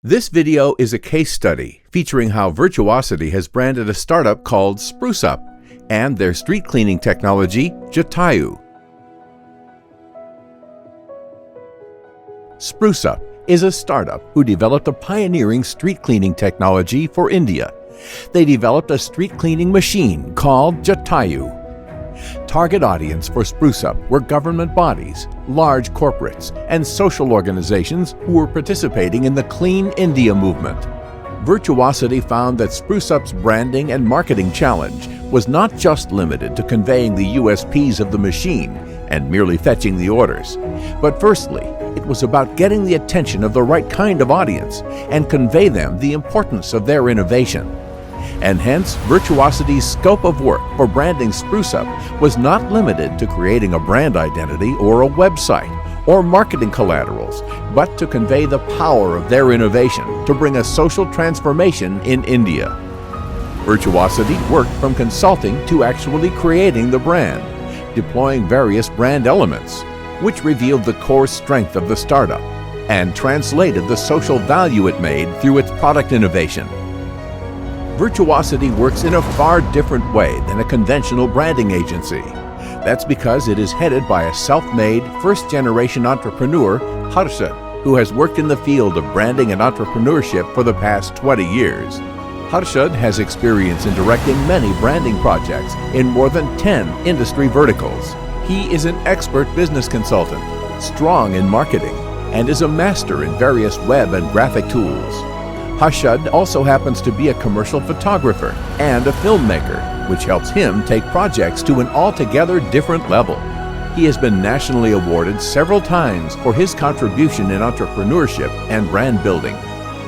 This video is a case study featuring how Virtuosity has branded a startup called SpruceUp and their street cleaning technology, Jatayu. SpruceUp is a startup who developed a pioneering street cleaning technology for India. They developed a street cleaning machine called Jatayu. Target audience for SpruceUp were government bodies, large corporates, and social organizations who were participating in the Clean India movement. Virtuosity found that SpruceUp's branding and marketing challenge was not just limited to conveying the USPs of the machine and merely fetching the orders, but firstly, it was about getting the attention of the right kind of audience and convey them the importance of their innovation. And hence, Virtuosity's scope of work for branding SpruceUp was not limited to creating a brand identity or a website or marketing collaterals, but to convey the power of their innovation to bring a social transformation in India. Virtuosity worked from consulting to actually creating the brand, deploying various brand elements, which revealed the core strength of the startup and translated the social value it made through its product innovation. Virtuosity works in a far different way than a conventional branding agency. That's because it is headed by a self-made, first-generation entrepreneur, Harshad, who has worked in the field of branding and entrepreneurship for the past 20 years. Harshad has experience in directing many branding projects in more than 10 industry verticals. He is an expert business consultant, strong in marketing, and is a master in various web and graphic tools. Harshad also happens to be a commercial photographer and a filmmaker, which helps him take projects to an altogether different level. He has been nationally awarded several times for his contribution in entrepreneurship and brand building.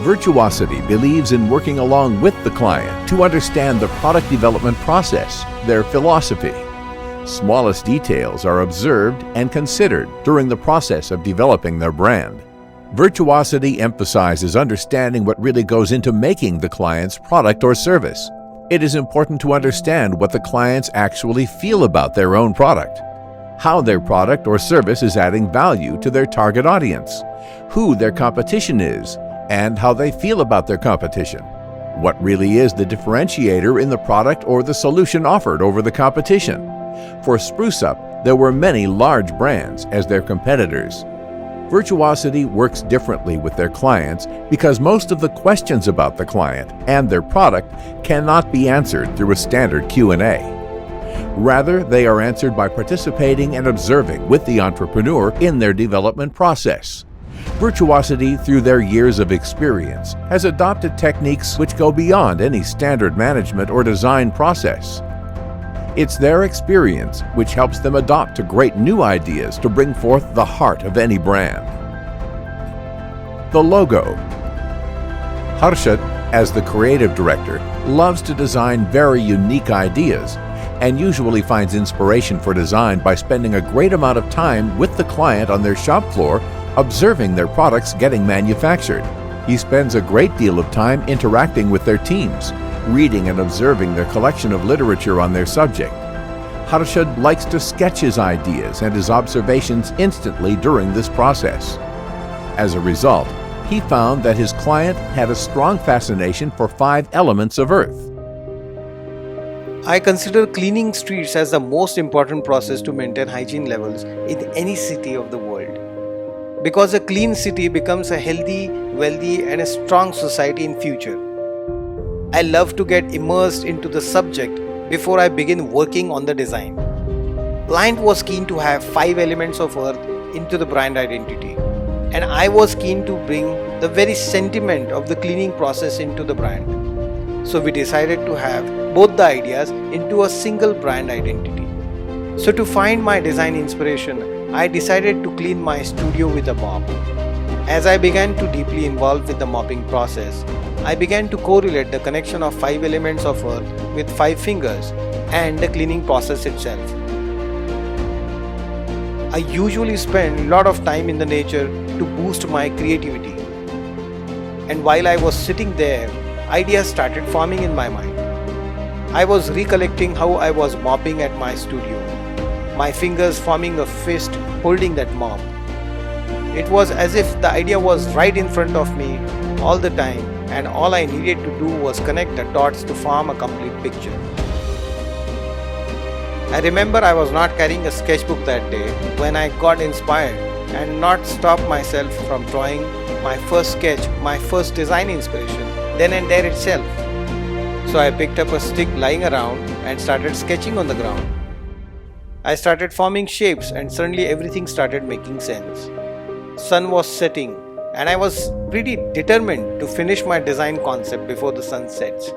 Virtuosity believes in working along with the client to understand the product development process, their philosophy. Smallest details are observed and considered during the process of developing their brand. Virtuosity emphasizes understanding what really goes into making the client's product or service. It is important to understand what the clients actually feel about their own product, how their product or service is adding value to their target audience, who their competition is, and how they feel about their competition. What really is the differentiator in the product or the solution offered over the competition? For SpruceUp, there were many large brands as their competitors. Virtuosity works differently with their clients because most of the questions about the client and their product cannot be answered through a standard Q&A. Rather, they are answered by participating and observing with the entrepreneur in their development process. Virtuosity, through their years of experience, has adopted techniques which go beyond any standard management or design process. It's their experience which helps them adopt to great new ideas to bring forth the heart of any brand. The logo. Harshad, as the creative director, loves to design very unique ideas and usually finds inspiration for design by spending a great amount of time with the client on their shop floor, observing their products getting manufactured. He spends a great deal of time interacting with their teams, reading and observing their collection of literature on their subject. Harshad likes to sketch his ideas and his observations instantly during this process. As a result, he found that his client had a strong fascination for 5 elements of earth. I consider cleaning streets as the most important process to maintain hygiene levels in any city of the world. Because a clean city becomes a healthy, wealthy, and a strong society in future. I love to get immersed into the subject before I begin working on the design. Client was keen to have 5 elements of earth into the brand identity, and I was keen to bring the very sentiment of the cleaning process into the brand. So we decided to have both the ideas into a single brand identity. So to find my design inspiration, I decided to clean my studio with a mop. As I began to deeply involve with the mopping process, I began to correlate the connection of 5 elements of earth with 5 fingers and the cleaning process itself. I usually spend a lot of time in the nature to boost my creativity. And while I was sitting there, ideas started forming in my mind. I was recollecting how I was mopping at my studio, my fingers forming a fist holding that mop. It was as if the idea was right in front of me all the time, and all I needed to do was connect the dots to form a complete picture. I remember I was not carrying a sketchbook that day when I got inspired and not stopped myself from drawing my first sketch, my first design inspiration, then and there itself. So I picked up a stick lying around and started sketching on the ground. I started forming shapes and suddenly everything started making sense. Sun was setting and I was pretty determined to finish my design concept before the sun sets.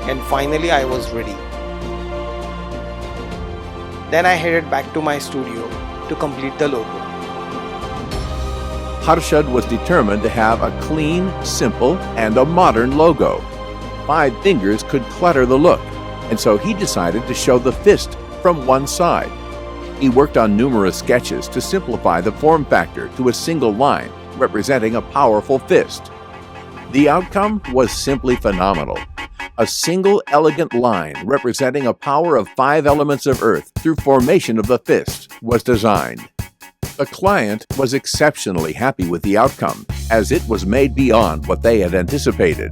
And finally I was ready. Then I headed back to my studio to complete the logo. Harshad was determined to have a clean, simple, and a modern logo. 5 fingers could clutter the look, and so he decided to show the fist from one side. He worked on numerous sketches to simplify the form factor to a single line, representing a powerful fist. The outcome was simply phenomenal. A single elegant line representing a power of 5 elements of earth through formation of the fist was designed. The client was exceptionally happy with the outcome, as it was made beyond what they had anticipated.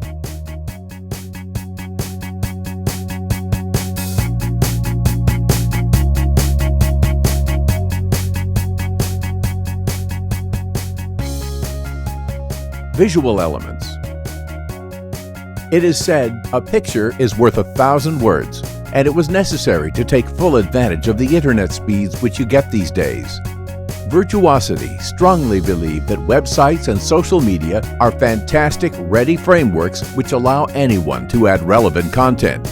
Visual elements. It is said, a picture is worth 1,000 words, and it was necessary to take full advantage of the internet speeds which you get these days. Virtuosity strongly believe that websites and social media are fantastic, ready frameworks which allow anyone to add relevant content.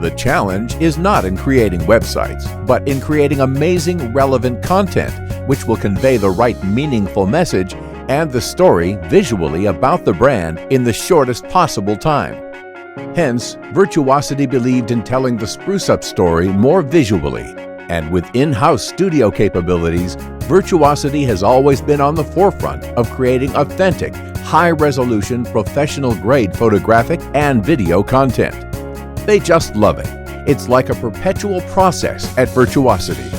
The challenge is not in creating websites, but in creating amazing, relevant content which will convey the right meaningful message and the story visually about the brand in the shortest possible time. Hence, Virtuosity believed in telling the SpruceUp story more visually, and with in-house studio capabilities, Virtuosity has always been on the forefront of creating authentic, high-resolution, professional-grade photographic and video content. They just love it. It's like a perpetual process at Virtuosity.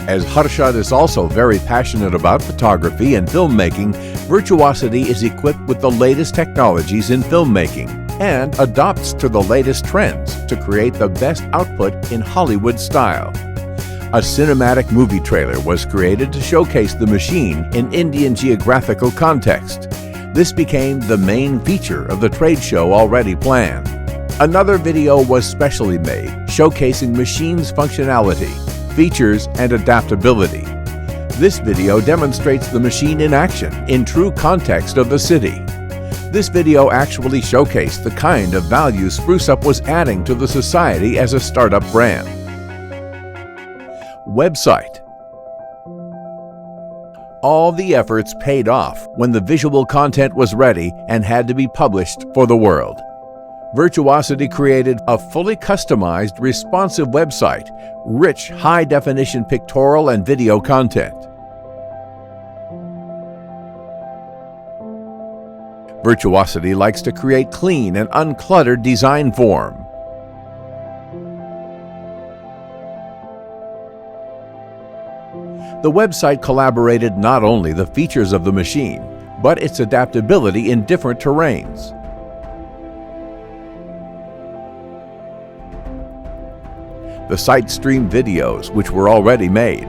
As Harshad is also very passionate about photography and filmmaking, Virtuosity is equipped with the latest technologies in filmmaking and adopts to the latest trends to create the best output in Hollywood style. A cinematic movie trailer was created to showcase the machine in Indian geographical context. This became the main feature of the trade show already planned. Another video was specially made, showcasing machine's functionality, features, and adaptability. This video demonstrates the machine in action in true context of the city. This video actually showcased the kind of value SpruceUp was adding to the society as a startup brand. Website. All the efforts paid off when the visual content was ready and had to be published for the world. Virtuosity created a fully customized, responsive website, rich, high-definition pictorial and video content. Virtuosity likes to create clean and uncluttered design form. The website collaborated not only the features of the machine, but its adaptability in different terrains. The site streamed videos which were already made.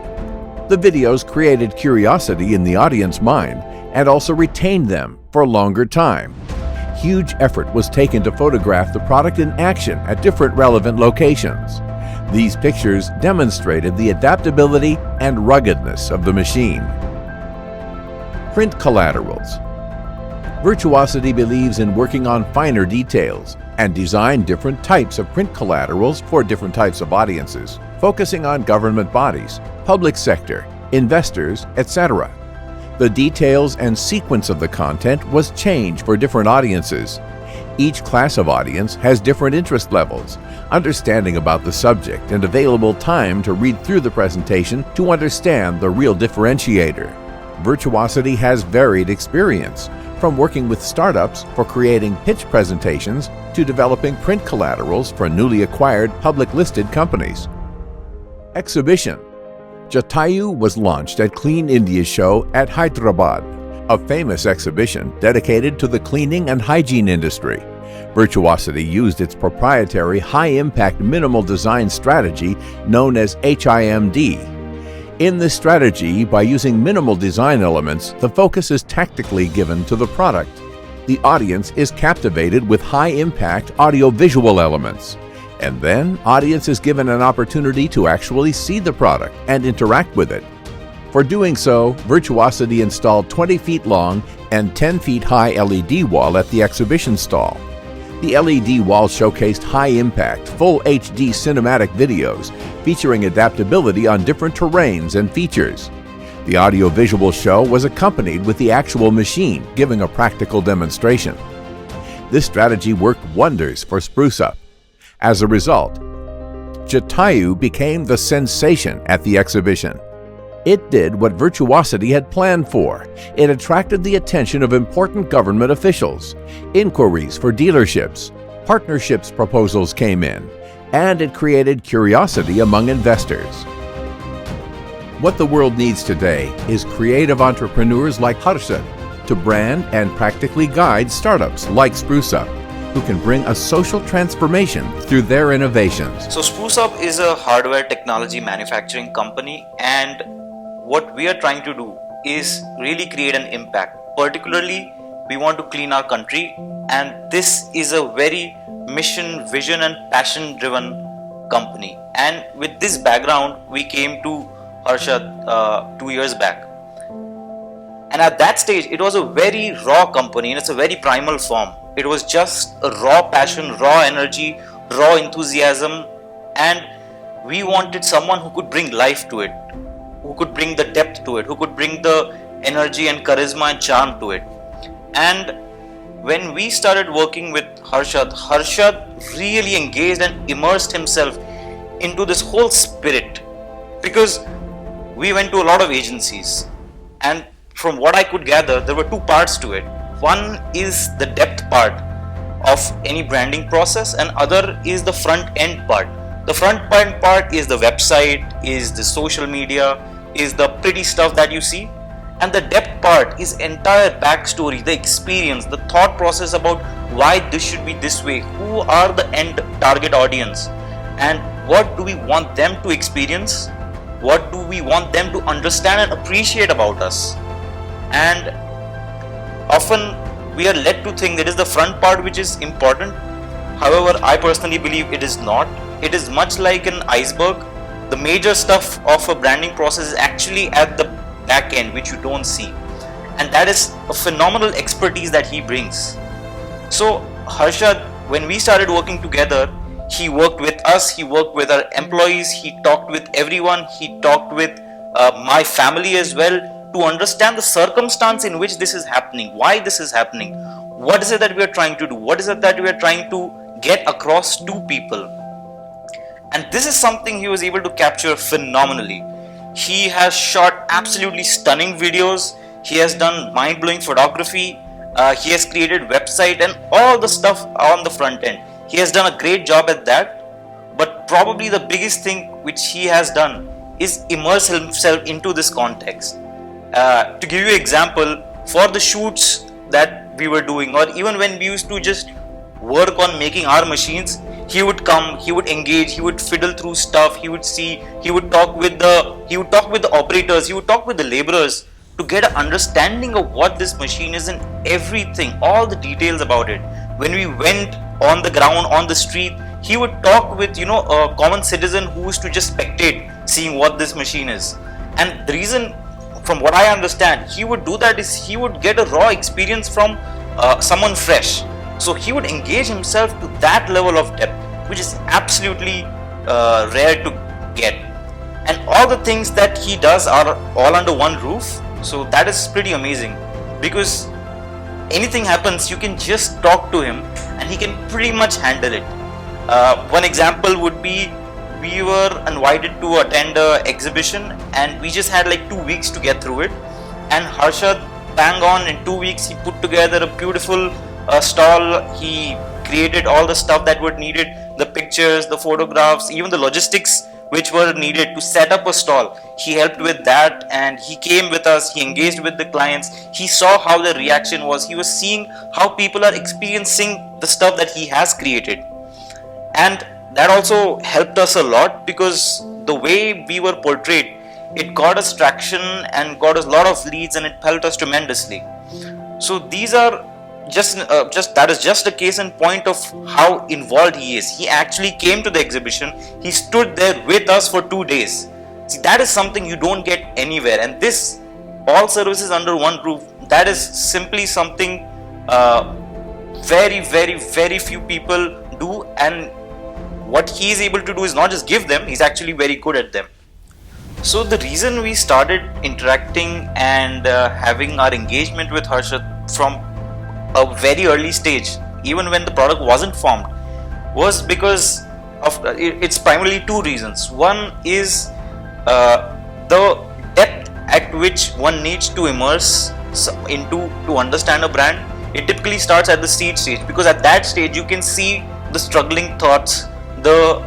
The videos created curiosity in the audience mind and also retained them for a longer time. Huge effort was taken to photograph the product in action at different relevant locations. These pictures demonstrated the adaptability and ruggedness of the machine. Print collaterals. Virtuosity believes in working on finer details and design different types of print collaterals for different types of audiences, focusing on government bodies, public sector, investors, etc. The details and sequence of the content was changed for different audiences. Each class of audience has different interest levels, understanding about the subject, and available time to read through the presentation to understand the real differentiator. Virtuosity has varied experience, from working with startups for creating pitch presentations to developing print collaterals for newly acquired public-listed companies. Exhibition. Jatayu was launched at Clean India Show at Hyderabad, a famous exhibition dedicated to the cleaning and hygiene industry. Virtuosity used its proprietary high-impact minimal design strategy known as HIMD. In this strategy, by using minimal design elements, the focus is tactically given to the product. The audience is captivated with high-impact audio-visual elements. And then, audience is given an opportunity to actually see the product and interact with it. For doing so, Virtuosity installed 20 feet long and 10 feet high LED wall at the exhibition stall. The LED wall showcased high-impact, full HD cinematic videos featuring adaptability on different terrains and features. The audio-visual show was accompanied with the actual machine, giving a practical demonstration. This strategy worked wonders for SpruceUp. As a result, Jatayu became the sensation at the exhibition. It did what Virtuosity had planned for. It attracted the attention of important government officials. Inquiries for dealerships, partnerships proposals came in, and it created curiosity among investors. What the world needs today is creative entrepreneurs like Harshad to brand and practically guide startups like SpruceUp, who can bring a social transformation through their innovations. So SpruceUp is a hardware technology manufacturing company, and what we are trying to do is really create an impact. Particularly, we want to clean our country, and this is a very mission, vision and passion driven company. And with this background, we came to Harshad 2 years back. And at that stage, it was a very raw company in its a very primal form. It was just a raw passion, raw energy, raw enthusiasm, and we wanted someone who could bring life to it, who could bring the depth to it, who could bring the energy and charisma and charm to it. And when we started working with Harshad really engaged and immersed himself into this whole spirit, because we went to a lot of agencies, and from what I could gather, there were two parts to it. One is the depth part of any branding process, and other is the front end part. The front end part is the website, is the social media, is the pretty stuff that you see, and the depth part is entire backstory, the experience, the thought process about why this should be this way, who are the end target audience, and what do we want them to experience, what do we want them to understand and appreciate about us. And often we are led to think that it is the front part which is important. However, I personally believe it is not. It is much like an iceberg. The major stuff of a branding process is actually at the back end, which you don't see, and that is a phenomenal expertise that he brings. So Harshad, when we started working together, he worked with us, he worked with our employees, he talked with everyone, he talked with my family as well, to understand the circumstance in which this is happening, why this is happening, what is it that we are trying to do, what is it that we are trying to get across to people. And this is something he was able to capture phenomenally. He has shot absolutely stunning videos, he has done mind-blowing photography, he has created website and all the stuff on the front end. He has done a great job at that, but probably the biggest thing which he has done is immerse himself into this context. To give you an example, for the shoots that we were doing, or even when we used to just work on making our machines, he would come, he would engage, he would fiddle through stuff, he would see, he would talk with the operators, he would talk with the laborers to get an understanding of what this machine is and everything, all the details about it. When we went on the ground, on the street, he would talk with a common citizen who used to just spectate seeing what this machine is. And the reason, from what I understand, he would do that is he would get a raw experience from someone fresh. So he would engage himself to that level of depth, which is absolutely rare to get. And all the things that he does are all under one roof. So that is pretty amazing, because anything happens, you can just talk to him and he can pretty much handle it. One example would be, we were invited to attend an exhibition and we just had like 2 weeks to get through it, and Harshad, bang on, in 2 weeks he put together a beautiful stall. He created all the stuff that were needed, the pictures, the photographs, even the logistics which were needed to set up a stall. He helped with that, and he came with us, he engaged with the clients, he saw how the reaction was, he was seeing how people are experiencing the stuff that he has created. And that also helped us a lot, because the way we were portrayed, it got us traction and got us a lot of leads, and it helped us tremendously. So these are that is just a case in point of how involved he is. He actually came to the exhibition, he stood there with us for 2 days. See, that is something you don't get anywhere, and this all services under one roof, that is simply something very few people do. And what he is able to do is not just give them, he's actually very good at them. So the reason we started interacting and having our engagement with Harshad from a very early stage, even when the product wasn't formed, was because of it's primarily 2 reasons. One is the depth at which one needs to immerse into to understand a brand. It typically starts at the seed stage, because at that stage you can see the struggling thoughts, the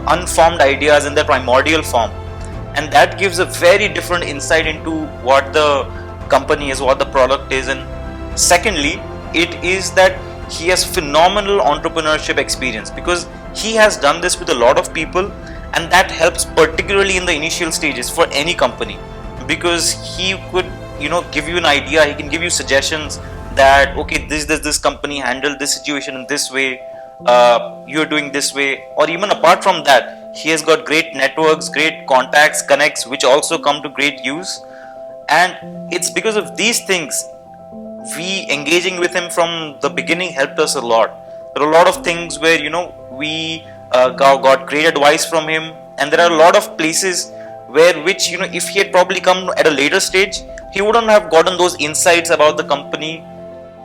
unformed ideas in their primordial form, and that gives a very different insight into what the company is, what the product is. And secondly, it is that he has phenomenal entrepreneurship experience, because he has done this with a lot of people, and that helps particularly in the initial stages for any company, because he could give you an idea, he can give you suggestions that okay, this company handled this situation in this way, you're doing this way. Or even apart from that, he has got great networks, great contacts, connects, which also come to great use. And it's because of these things, we engaging with him from the beginning helped us a lot. There are a lot of things where we got great advice from him, and there are a lot of places which if he had probably come at a later stage, he wouldn't have gotten those insights about the company.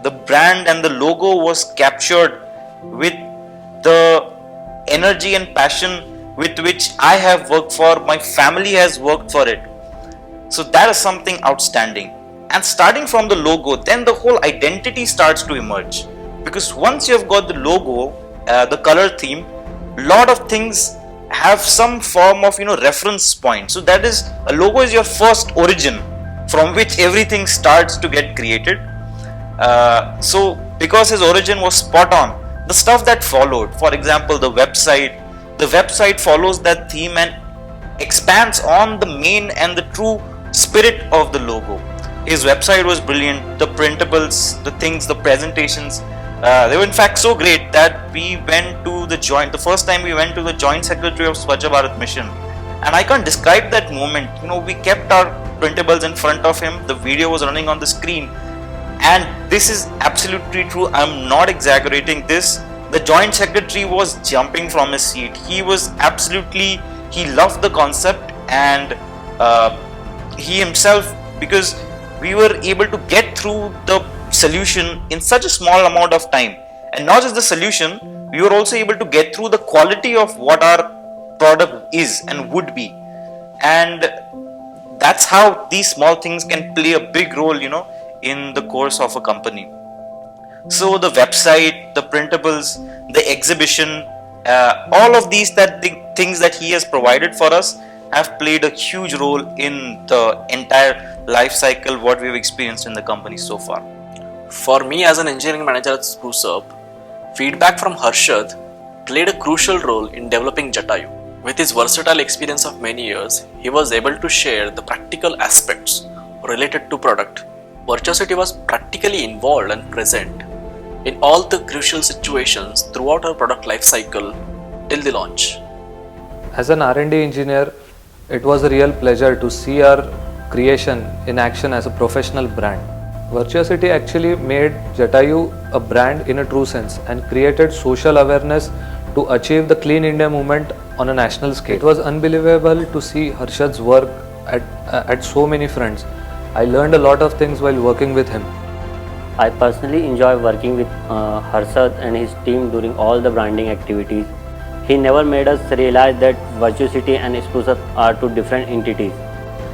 The brand and the logo was captured with the energy and passion with which I have worked for, my family has worked for it. So that is something outstanding. And starting from the logo, then the whole identity starts to emerge, because once you have got the logo, the color theme, lot of things have some form of reference point. So that is, a logo is your first origin from which everything starts to get created. So because his origin was spot on, the stuff that followed, for example the website follows that theme and expands on the main and the true spirit of the logo. His website was brilliant, the printables, the things, the presentations, they were in fact so great that we went to the first time we went to the Joint Secretary of Swachh Bharat Mission, and I can't describe that moment. We kept our printables in front of him, the video was running on the screen, and this is absolutely true, I'm not exaggerating this. The Joint Secretary was jumping from his seat. He loved the concept, and he himself, because we were able to get through the solution in such a small amount of time, and not just the solution, we were also able to get through the quality of what our product is and would be. And that's how these small things can play a big role in the course of a company. So the website, the printables, the exhibition, all of these things that he has provided for us have played a huge role in the entire life cycle what we've experienced in the company so far. For me as an engineering manager at SpruceUp, feedback from Harshad played a crucial role in developing Jatayu. With his versatile experience of many years, he was able to share the practical aspects related to product. Virtuosity was practically involved and present in all the crucial situations throughout our product life cycle till the launch. As an R&D engineer, it was a real pleasure to see our creation in action as a professional brand. Virtuosity actually made Jatayu a brand in a true sense and created social awareness to achieve the Clean India movement on a national scale. It was unbelievable to see Harshad's work at so many fronts. I learned a lot of things while working with him. I personally enjoy working with Harshad and his team during all the branding activities. He never made us realize that Virtuosity and SpruceUp are two different entities.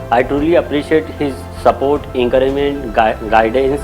I truly appreciate his support, encouragement, guidance,